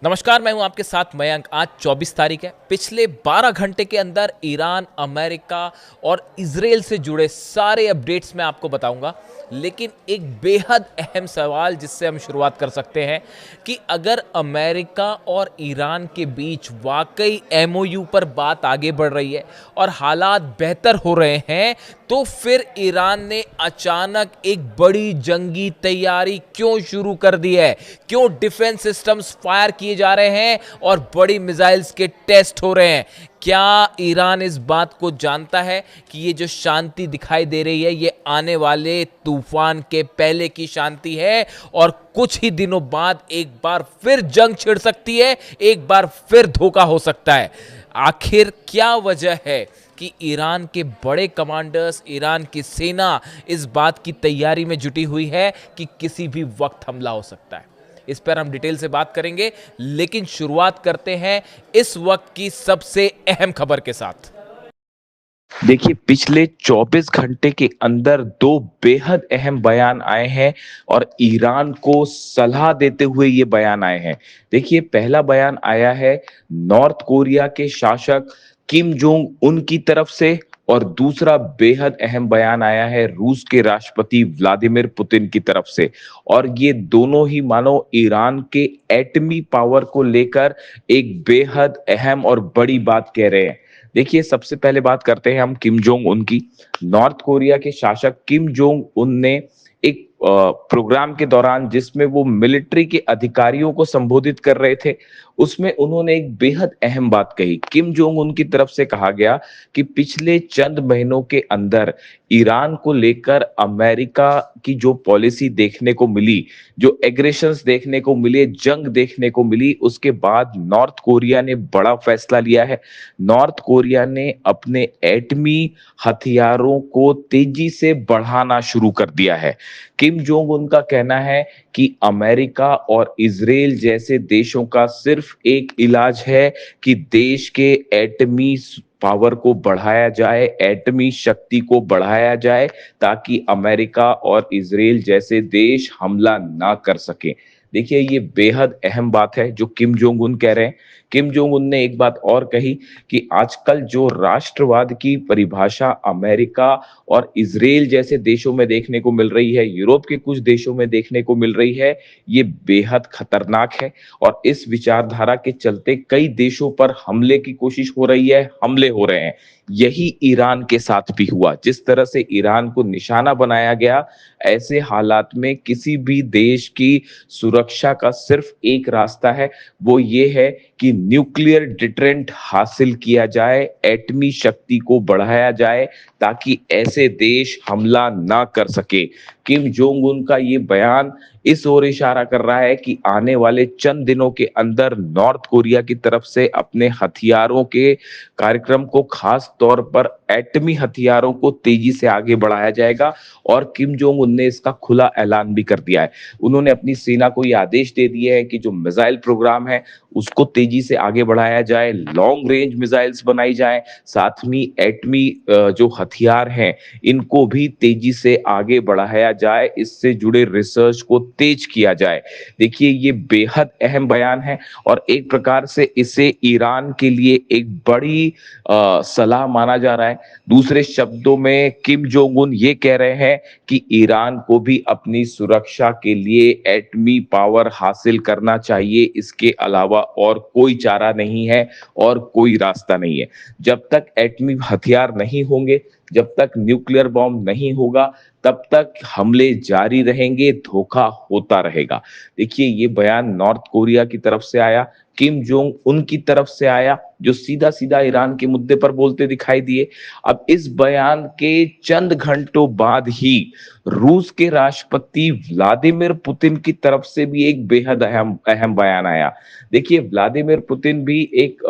नमस्कार, मैं हूं आपके साथ मयंक। आज 24 तारीख है। पिछले 12 घंटे के अंदर ईरान, अमेरिका और इजराइल से जुड़े सारे अपडेट्स मैं आपको बताऊंगा। लेकिन एक बेहद अहम सवाल जिससे हम शुरुआत कर सकते हैं कि अगर अमेरिका और ईरान के बीच वाकई एमओयू पर बात आगे बढ़ रही है और हालात बेहतर हो रहे हैं, तो फिर ईरान ने अचानक एक बड़ी जंगी तैयारी क्यों शुरू कर दी है? क्यों डिफेंस सिस्टम्स फायर किए जा रहे हैं और बड़ी मिसाइल्स के टेस्ट हो रहे हैं? क्या ईरान इस बात को जानता है कि ये जो शांति दिखाई दे रही है ये आने वाले तूफान के पहले की शांति है और कुछ ही दिनों बाद एक बार फिर जंग छिड़ सकती है, एक बार फिर धोखा हो सकता है? आखिर क्या वजह है कि ईरान के बड़े कमांडर्स, ईरान की सेना इस बात की तैयारी में जुटी हुई है कि किसी भी वक्त हमला हो सकता है? इस पर हम डिटेल से बात करेंगे, लेकिन शुरुआत करते हैं इस वक्त की सबसे अहम खबर के साथ। देखिए, पिछले 24 घंटे के अंदर दो बेहद अहम बयान आए हैं और ईरान को सलाह देते हुए ये बयान आए हैं। देखिए, पहला बयान आया है नॉर्थ कोरिया के शासक किम जोंग उन की तरफ से और दूसरा बेहद अहम बयान आया है रूस के राष्ट्रपति व्लादिमीर पुतिन की तरफ से। और ये दोनों ही मानो ईरान के एटमी पावर को लेकर एक बेहद अहम और बड़ी बात कह रहे हैं। देखिए, सबसे पहले बात करते हैं हम किम जोंग उन की। नॉर्थ कोरिया के शासक किम जोंग उन ने एक प्रोग्राम के दौरान जिसमें वो मिलिट्री के अधिकारियों को संबोधित कर रहे थे, उसमें उन्होंने एक बेहद अहम बात कही। किम जोंग उन की तरफ से कहा गया कि पिछले चंद महीनों के अंदर ईरान को लेकर अमेरिका की जो पॉलिसी देखने को मिली, जो एग्रेशंस देखने को मिले, जंग देखने को मिली, उसके बाद नॉर्थ कोरिया ने बड़ा फैसला लिया है। नॉर्थ कोरिया ने अपने एटमी हथियारों को तेजी से बढ़ाना शुरू कर दिया है। किम जोंग उन का कहना है कि अमेरिका और इजराइल जैसे देशों का सिर्फ एक इलाज है कि देश के एटमी पावर को बढ़ाया जाए, एटमी शक्ति को बढ़ाया जाए, ताकि अमेरिका और इजराइल जैसे देश हमला ना कर सके। देखिए, ये बेहद अहम बात है जो किम जोंग उन कह रहे हैं। किम जोंग उन ने एक बात और कही कि आजकल जो राष्ट्रवाद की परिभाषा अमेरिका और इजराइल जैसे देशों में देखने को मिल रही है, यूरोप के कुछ देशों में देखने को मिल रही है, ये बेहद खतरनाक है। और इस विचारधारा के चलते कई देशों पर हमले की कोशिश हो रही है, हमले हो रहे हैं। यही ईरान के साथ भी हुआ। जिस तरह से ईरान को निशाना बनाया गया, ऐसे हालात में किसी भी देश की सुरक्षा का सिर्फ एक रास्ता है, वो ये है कि न्यूक्लियर डिटरेंट हासिल किया जाए, एटमी शक्ति को बढ़ाया जाए, ताकि ऐसे देश हमला ना कर सके। किम जोंग उन का ये बयान इस ओर इशारा कर रहा है कि आने वाले चंद दिनों के अंदर नॉर्थ कोरिया की तरफ से अपने हथियारों के कार्यक्रम को, खास तौर पर एटमी हथियारों को तेजी से आगे बढ़ाया जाएगा। और किम जोंग उन ने इसका खुला ऐलान भी कर दिया है। उन्होंने अपनी सेना को यह आदेश दे दिया है कि जो मिसाइल प्रोग्राम है उसको तेजी से आगे बढ़ाया जाए, लॉन्ग रेंज मिसाइल्स बनाई जाए, साथ में एटमी जो हथियार हैं इनको भी तेजी से आगे बढ़ाया जाए, इससे जुड़े रिसर्च को तेज किया जाए। देखिए, ये बेहद अहम बयान है और एक प्रकार से इसे ईरान के लिए एक बड़ी सलाह माना जा रहा है। दूसरे शब्दों में किम जोंग उन ये कह रहे हैं कि ईरान को भी अपनी सुरक्षा के लिए एटमी पावर हासिल करना चाहिए, इसके अलावा और कोई चारा नहीं है और कोई रास्ता नहीं है। जब तक एटमी हथियार नहीं होंगे, जब तक न्यूक्लियर बॉम्ब नहीं होगा, तब तक हमले जारी रहेंगे, धोखा होता रहेगा। देखिए, ये बयान नॉर्थ कोरिया की तरफ से आया, किम जोंग उन की तरफ से आया, जो सीधा सीधा ईरान के मुद्दे पर बोलते दिखाई दिए। अब इस बयान के चंद घंटों बाद ही रूस के राष्ट्रपति व्लादिमीर पुतिन की तरफ से भी एक बेहद अहम अहम बयान आया। देखिए, व्लादिमीर पुतिन भी एक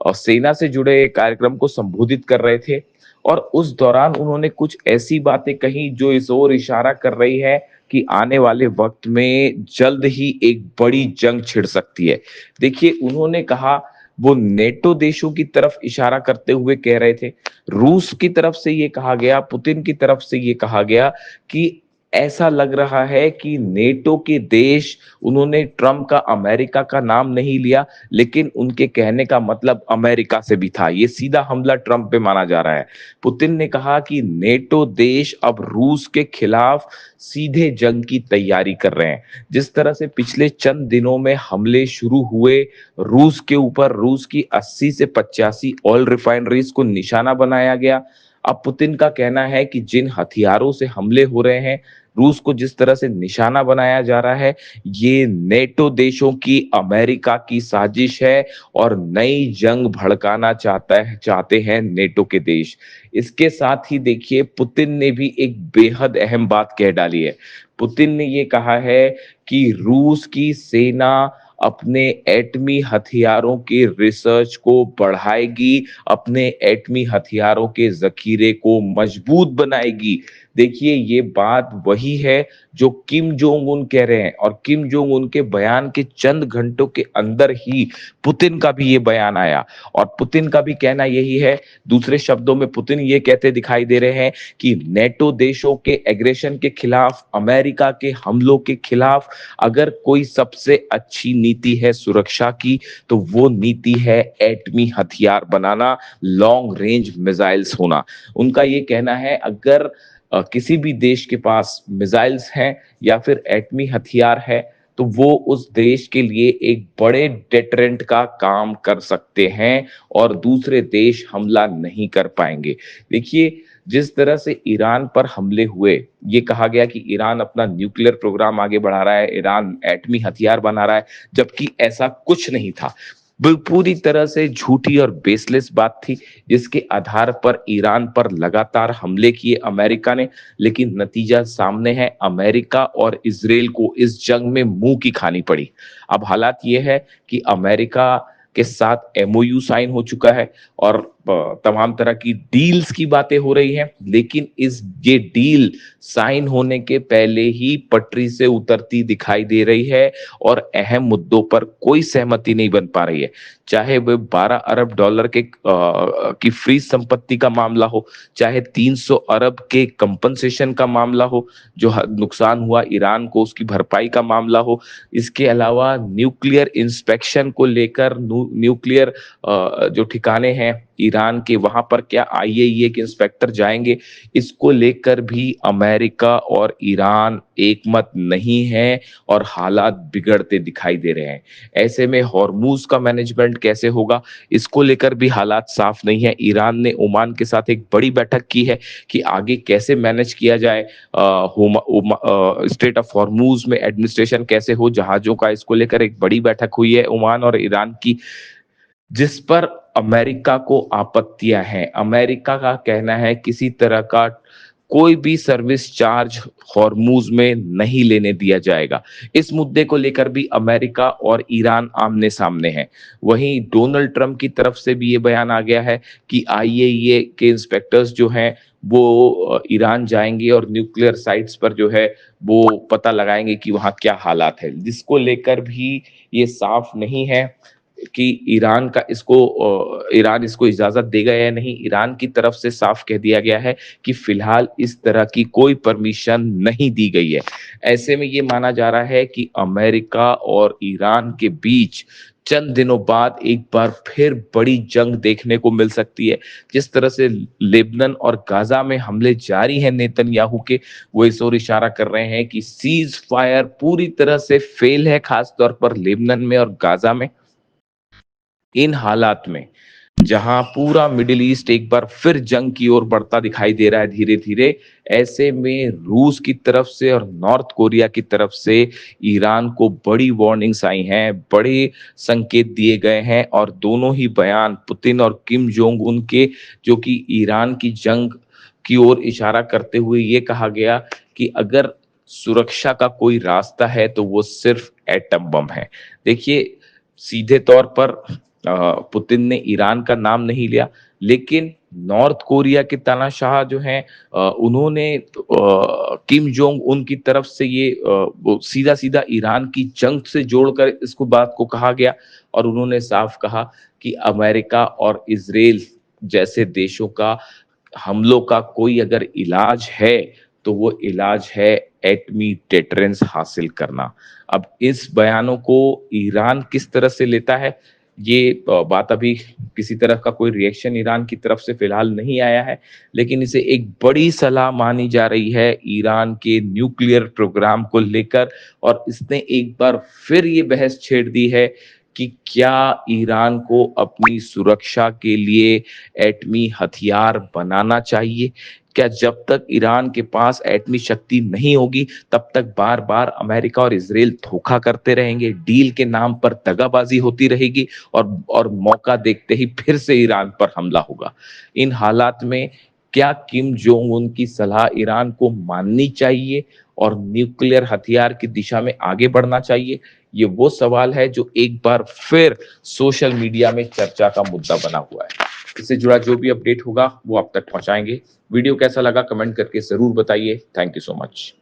सेना से जुड़े कार्यक्रम को संबोधित कर रहे थे और उस दौरान उन्होंने कुछ ऐसी बातें कही जो इस ओर इशारा कर रही है कि आने वाले वक्त में जल्द ही एक बड़ी जंग छिड़ सकती है। देखिए, उन्होंने कहा, वो नेटो देशों की तरफ इशारा करते हुए कह रहे थे। रूस की तरफ से ये कहा गया, पुतिन की तरफ से ये कहा गया कि ऐसा लग रहा है कि नेटो के देश, उन्होंने ट्रंप का अमेरिका का नाम नहीं लिया, लेकिन उनके कहने का मतलब अमेरिका से भी था। ये सीधा हमला ट्रंप पे माना जा रहा है। पुतिन ने कहा कि नेटो देश अब रूस के खिलाफ सीधे जंग की तैयारी कर रहे हैं। जिस तरह से पिछले चंद दिनों में हमले शुरू हुए रूस के ऊपर, रूस की 80 से 85 ऑयल रिफाइनरीज को निशाना बनाया गया। अब पुतिन का कहना है कि जिन हथियारों से हमले हो रहे हैं, रूस को जिस तरह से निशाना बनाया जा रहा है, ये नेटो देशों की, अमेरिका की साजिश है और नई जंग भड़काना चाहते हैं नेटो के देश। इसके साथ ही देखिए, पुतिन ने भी एक बेहद अहम बात कह डाली है। पुतिन ने ये कहा है कि रूस की सेना अपने एटमी हथियारों के रिसर्च को बढ़ाएगी, अपने एटमी हथियारों के जखीरे को मजबूत बनाएगी। देखिए, ये बात वही है जो किम जोंग उन कह रहे हैं, और किम जोंग उन के बयान के चंद घंटों के अंदर ही पुतिन का भी ये बयान आया, और पुतिन का भी कहना यही है। दूसरे शब्दों में पुतिन ये कहते दिखाई दे रहे हैं कि नेटो देशों के एग्रेशन के खिलाफ, अमेरिका के हमलों के खिलाफ अगर कोई सबसे अच्छी नीति है सुरक्षा की, तो वो नीति है एटमी हथियार बनाना, लॉन्ग रेंज मिसाइल्स होना। उनका ये कहना है, अगर किसी भी देश के पास मिसाइल्स हैं या फिर एटमी हथियार है, तो वो उस देश के लिए एक बड़े डेटरेंट का काम कर सकते हैं और दूसरे देश हमला नहीं कर पाएंगे। देखिए, जिस तरह से ईरान पर हमले हुए, ये कहा गया कि ईरान अपना न्यूक्लियर प्रोग्राम आगे बढ़ा रहा है, ईरान एटमी हथियार बना रहा है, जबकि ऐसा कुछ नहीं था। पूरी तरह से झूठी और बेसलेस बात थी, जिसके आधार पर ईरान पर लगातार हमले किए अमेरिका ने। लेकिन नतीजा सामने है, अमेरिका और इजराइल को इस जंग में मुंह की खानी पड़ी। अब हालात ये है कि अमेरिका के साथ एमओयू साइन हो चुका है और तमाम तरह की डील्स की बातें हो रही हैं, लेकिन ये डील साइन होने के पहले ही पटरी से उतरती दिखाई दे रही है और अहम मुद्दों पर कोई सहमति नहीं बन पा रही है। चाहे वह 12 अरब डॉलर की फ्रीज संपत्ति का मामला हो, चाहे 300 अरब के कंपनसेशन का मामला हो, जो नुकसान हुआ ईरान को उसकी भरपाई का मामला हो, इसके अलावा न्यूक्लियर इंस्पेक्शन को लेकर, न्यूक्लियर जो ठिकाने हैं ईरान के, वहां पर क्या आईएईए के इंस्पेक्टर जाएंगे, इसको लेकर भी अमेरिका और ईरान एक मत नहीं है और हालात बिगड़ते दिखाई दे रहे हैं। ऐसे में हॉर्मूज का मैनेजमेंट कैसे होगा, इसको लेकर भी हालात साफ नहीं है। ईरान ने ओमान के साथ एक बड़ी बैठक की है कि आगे कैसे मैनेज किया जाए, स्टेट ऑफ हॉर्मूज में एडमिनिस्ट्रेशन कैसे हो जहाजों का, इसको लेकर एक बड़ी बैठक हुई है ओमान और ईरान की, जिस पर अमेरिका को आपत्तियां हैं। अमेरिका का कहना है किसी तरह का कोई भी सर्विस चार्ज हॉर्मूज में नहीं लेने दिया जाएगा। इस मुद्दे को लेकर भी अमेरिका और ईरान आमने सामने हैं। वहीं डोनाल्ड ट्रंप की तरफ से भी ये बयान आ गया है कि आईएईए के इंस्पेक्टर्स जो हैं वो ईरान जाएंगे और न्यूक्लियर साइट्स पर जो है वो पता लगाएंगे कि वहां क्या हालात है, जिसको लेकर भी ये साफ नहीं है कि ईरान इसको इजाजत देगा या नहीं। ईरान की तरफ से साफ कह दिया गया है कि फिलहाल इस तरह की कोई परमिशन नहीं दी गई है। ऐसे में ये माना जा रहा है कि अमेरिका और ईरान के बीच चंद दिनों बाद एक बार फिर बड़ी जंग देखने को मिल सकती है। जिस तरह से लेबनान और गाजा में हमले जारी हैं नेतन्याहू के, वो इस ओर इशारा कर रहे हैं कि सीज फायर पूरी तरह से फेल है, खास तौर पर लेबनान में और गाजा में। इन हालात में जहां पूरा मिडिल ईस्ट एक बार फिर जंग की ओर बढ़ता दिखाई दे रहा है धीरे धीरे, ऐसे में रूस की तरफ से और नॉर्थ कोरिया की तरफ से ईरान को बड़ी वार्निंग्स आई हैं, बड़े संकेत दिए गए हैं, और दोनों ही बयान पुतिन और किम जोंग उन के, जो कि ईरान की जंग की ओर इशारा करते हुए ये कहा गया कि अगर सुरक्षा का कोई रास्ता है तो वो सिर्फ एटम बम है। देखिए, सीधे तौर पर पुतिन ने ईरान का नाम नहीं लिया, लेकिन नॉर्थ कोरिया के तानाशाह जो हैं, उन्होंने किम जोंग उन की तरफ से ये सीधा सीधा ईरान की जंग से जोड़कर इसको बात को कहा गया, और उन्होंने साफ कहा कि अमेरिका और इजराइल जैसे देशों का हमलों का कोई अगर इलाज है तो वो इलाज है एटमी डेटरेंस हासिल करना। अब इस बयानों को ईरान किस तरह से लेता है, ये बात अभी किसी तरह का कोई रिएक्शन ईरान की तरफ से फिलहाल नहीं आया है, लेकिन इसे एक बड़ी सलाह मानी जा रही है ईरान के न्यूक्लियर प्रोग्राम को लेकर। और इसने एक बार फिर ये बहस छेड़ दी है कि क्या ईरान को अपनी सुरक्षा के लिए एटमी हथियार बनाना चाहिए? क्या जब तक ईरान के पास एटमी शक्ति नहीं होगी तब तक बार बार अमेरिका और इसराइल धोखा करते रहेंगे, डील के नाम पर दगाबाजी होती रहेगी और मौका देखते ही फिर से ईरान पर हमला होगा? इन हालात में क्या किम जोंग उन की सलाह ईरान को माननी चाहिए और न्यूक्लियर हथियार की दिशा में आगे बढ़ना चाहिए? ये वो सवाल है जो एक बार फिर सोशल मीडिया में चर्चा का मुद्दा बना हुआ है। इससे जुड़ा जो भी अपडेट होगा वो आप तक पहुंचाएंगे। वीडियो कैसा लगा कमेंट करके जरूर बताइए। Thank you so much.